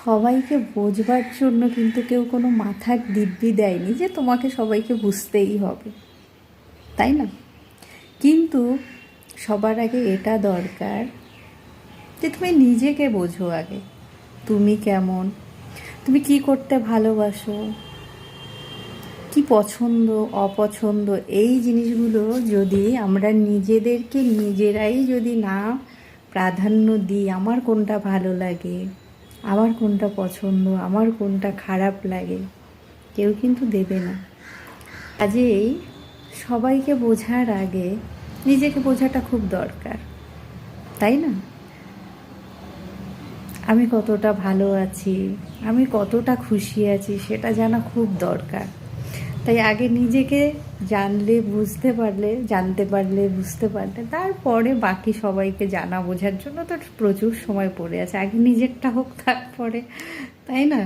সবাইকে বোঝবার জন্য কিন্তু কেউ কোনো মাথার দিব্যি দেয়নি যে তোমাকে সবাইকে বুঝতেই হবে, তাই না? কিন্তু সবার আগে এটা দরকার যে তুমি নিজেকে বোঝো আগে। তুমি কেমন, তুমি কি করতে ভালোবাসো, কি পছন্দ অপছন্দ, এই জিনিসগুলো যদি আমরা নিজেদেরকে নিজেরাই যদি না প্রাধান্য দিই, আমার কোনটা ভালো লাগে, আমার কোনটা পছন্দ, আমার কোনটা খারাপ লাগে, কেউ কিন্তু দেবে না। কাজেই সবাইকে বোঝার আগে নিজেকে বোঝাটা খুব দরকার, তাই না? আমি কতটা ভালো আছি, আমি কতটা খুশি আছি, সেটা জানা খুব দরকার। তাই আগে নিজেকে জানলে জানতে পারলে বুঝতে পারলে তারপরে বাকি সবাইকে জানা বোঝার জন্য তো প্রচুর সময় পড়ে আছে। আগে নিজেরটা হোক, তারপরে, তাই না?